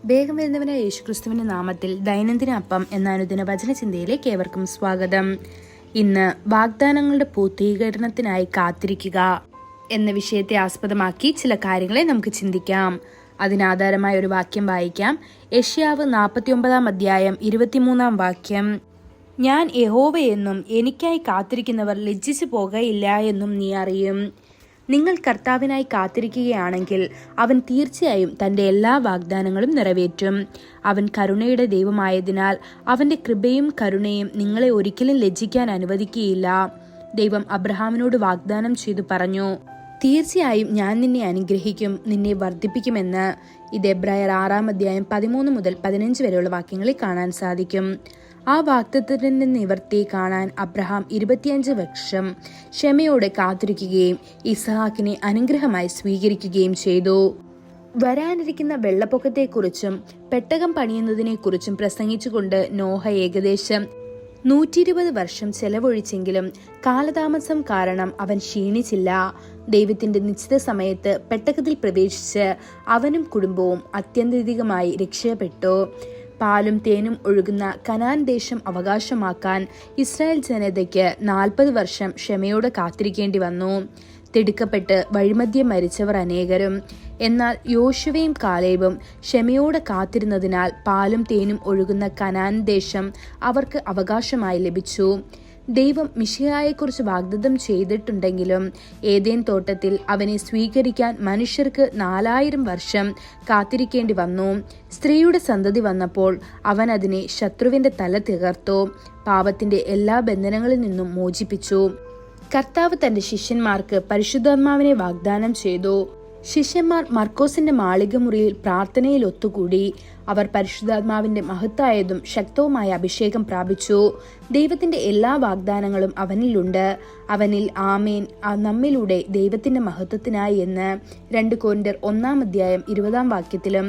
വേഗം വരുന്നവനായ യേശുക്രിസ്തുവിന്റെ നാമത്തിൽ ദൈനംദിന അപ്പം എന്ന അനുദിന വചനചിന്തയിലേക്ക് ഏവർക്കും സ്വാഗതം. ഇന്ന് വാഗ്ദാനങ്ങളുടെ പൂർത്തീകരണത്തിനായി കാത്തിരിക്കുക എന്ന വിഷയത്തെ ആസ്പദമാക്കി ചില കാര്യങ്ങളെ നമുക്ക് ചിന്തിക്കാം. അതിനാധാരമായ ഒരു വാക്യം വായിക്കാം. യെശയ്യാവ് 49 അധ്യായം 23 വാക്യം. ഞാൻ യഹോവയെന്നും എനിക്കായി കാത്തിരിക്കുന്നവർ ലജ്ജിച്ചു പോകയില്ല എന്നും നീ അറിയും. നിങ്ങൾ കർത്താവിനായി കാത്തിരിക്കുകയാണെങ്കിൽ അവൻ തീർച്ചയായും തൻ്റെ എല്ലാ വാഗ്ദാനങ്ങളും നിറവേറ്റും. അവൻ കരുണയുടെ ദൈവമായതിനാൽ അവൻ്റെ കൃപയും കരുണയും നിങ്ങളെ ഒരിക്കലും ലജ്ജിക്കാൻ അനുവദിക്കുകയില്ല. ദൈവം അബ്രഹാമിനോട് വാഗ്ദാനം ചെയ്തു പറഞ്ഞു, തീർച്ചയായും ഞാൻ നിന്നെ അനുഗ്രഹിക്കും, നിന്നെ വർദ്ധിപ്പിക്കുമെന്ന്. ഇത് എബ്രായർ 6 അധ്യായം 13 മുതൽ 15 വരെയുള്ള വാക്യങ്ങളിൽ കാണാൻ സാധിക്കും. ആ വാഗ്ദത്തത്തിന്റെ നിവർത്തി കാണാൻ അബ്രഹാം 25 വർഷം ക്ഷമയോടെ കാത്തിരിക്കുകയും ഇസ്ഹാക്കിനെ അനുഗ്രഹമായി സ്വീകരിക്കുകയും ചെയ്തു. വരാനിരിക്കുന്ന വെള്ളപ്പൊക്കത്തെക്കുറിച്ചും പെട്ടകം പണിയുന്നതിനെക്കുറിച്ചും പ്രസംഗിച്ചുകൊണ്ട് നോഹ ഏകദേശം 120 വർഷം ചെലവഴിച്ചെങ്കിലും കാലതാമസം കാരണം അവൻ ക്ഷീണിച്ചില്ല. ദൈവത്തിന്റെ നിശ്ചിത സമയത്ത് പെട്ടകത്തിൽ പ്രവേശിച്ച് അവനും കുടുംബവും അത്യന്തികമായി രക്ഷപ്പെട്ടു. പാലും തേനും ഒഴുകുന്ന കനാൻ ദേശം അവകാശമാക്കാൻ ഇസ്രായേൽ ജനതയ്ക്ക് 40 വർഷം ക്ഷമയോടെ കാത്തിരിക്കേണ്ടി വന്നു. തിടുക്കപ്പെട്ട് വഴിമധ്യം മരിച്ചവർ അനേകരും. എന്നാൽ യോശുവയും കാലേബും ക്ഷമയോടെ കാത്തിരുന്നതിനാൽ പാലും തേനും ഒഴുകുന്ന കനാൻ ദേശം അവർക്ക് അവകാശമായി ലഭിച്ചു. ദൈവം മിശിഹായെക്കുറിച്ച് വാഗ്ദത്തം ചെയ്തിട്ടുണ്ടെങ്കിലും ഏദേൻ തോട്ടത്തിൽ അവനെ സ്വീകരിക്കാൻ മനുഷ്യർക്ക് 4000 വർഷം കാത്തിരിക്കേണ്ടി വന്നു. സ്ത്രീയുടെ സന്തതി വന്നപ്പോൾ അവൻ അതിനെ ശത്രുവിന്റെ തല തകർത്തു, പാപത്തിന്റെ എല്ലാ ബന്ധനങ്ങളിൽ നിന്നും മോചിപ്പിച്ചു. കർത്താവ് തന്റെ ശിഷ്യന്മാർക്ക് പരിശുദ്ധാത്മാവിനെ വാഗ്ദാനം ചെയ്തു. ശിഷ്യന്മാർ മർക്കോസിന്റെ മാളികമുറിയിൽ പ്രാർത്ഥനയിൽ ഒത്തുകൂടി. അവർ പരിശുദ്ധാത്മാവിന്റെ മഹത്തായതും ശക്തവുമായ അഭിഷേകം പ്രാപിച്ചു. ദൈവത്തിന്റെ എല്ലാ വാഗ്ദാനങ്ങളും അവനിലുണ്ട്. അവനിൽ ആമേൻ, നമ്മിലൂടെ ദൈവത്തിന്റെ മഹത്വത്തിനായി എന്ന് 2 കൊരിന്ത്യർ 1 അധ്യായം 20 വാക്യത്തിലും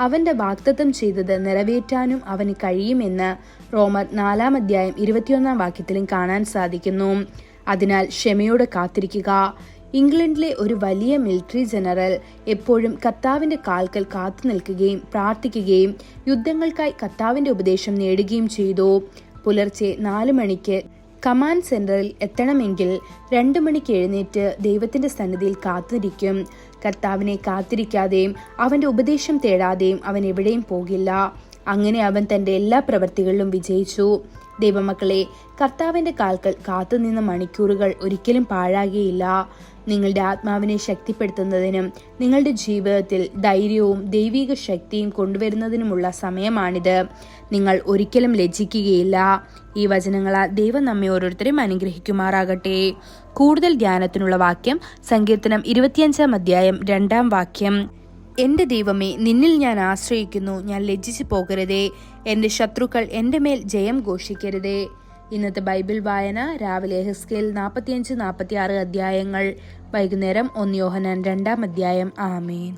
അവന്റെ വാഗ്ദത്തം ചെയ്തത് നിറവേറ്റാനും അവന് കഴിയുമെന്ന് റോമർ 4 അധ്യായം 21 വാക്യത്തിലും കാണാൻ സാധിക്കുന്നു. അതിനാൽ ക്ഷമയോടെ കാത്തിരിക്കുക. ഇംഗ്ലണ്ടിലെ ഒരു വലിയ മിലിറ്ററി ജനറൽ എപ്പോഴും കർത്താവിന്റെ കാൽക്കൽ കാത്തു നിൽക്കുകയും പ്രാർത്ഥിക്കുകയും യുദ്ധങ്ങൾക്കായി കർത്താവിന്റെ ഉപദേശം നേടുകയും ചെയ്തു. പുലർച്ചെ 4 മണിക്ക് കമാൻഡ് സെന്ററിൽ എത്തണമെങ്കിൽ 2 മണിക്ക് എഴുന്നേറ്റ് ദൈവത്തിന്റെ സന്നിധിയിൽ കാത്തിരിക്കും. കർത്താവിനെ കാത്തിരിക്കാതെയും അവന്റെ ഉപദേശം തേടാതെയും അവൻ എവിടെയും പോകില്ല. അങ്ങനെ അവൻ തന്റെ എല്ലാ പ്രവൃത്തികളിലും വിജയിച്ചു. ദൈവമക്കളെ, കർത്താവിന്റെ കാൽക്കൽ കാത്തുനിന്ന മണിക്കൂറുകൾ ഒരിക്കലും പാഴാകുകയില്ല. നിങ്ങളുടെ ആത്മാവിനെ ശക്തിപ്പെടുത്തുന്നതിനും നിങ്ങളുടെ ജീവിതത്തിൽ ധൈര്യവും ദൈവിക ശക്തിയും കൊണ്ടുവരുന്നതിനുമുള്ള സമയമാണിത്. നിങ്ങൾ ഒരിക്കലും ലജ്ജിക്കുകയില്ല. ഈ വചനങ്ങളാൽ ദൈവം നമ്മെ ഓരോരുത്തരെയും അനുഗ്രഹിക്കുമാറാകട്ടെ. കൂടുതൽ ധ്യാനത്തിനുള്ള വാക്യം സങ്കീർത്തനം 25 അധ്യായം 2 വാക്യം. എന്റെ ദൈവമേ, നിന്നിൽ ഞാൻ ആശ്രയിക്കുന്നു, ഞാൻ ലജ്ജിച്ചു പോകരുതേ. എന്റെ ശത്രുക്കൾ എന്റെ മേൽ ജയം ഘോഷിക്കരുതേ. ഇന്നത്തെ ബൈബിൾ വായന രാവിലെ എഹെസ്കേൽ 45-46 അധ്യായങ്ങൾ, വൈകുന്നേരം 1 യോഹന്നാൻ 2 അധ്യായം. ആമേൻ.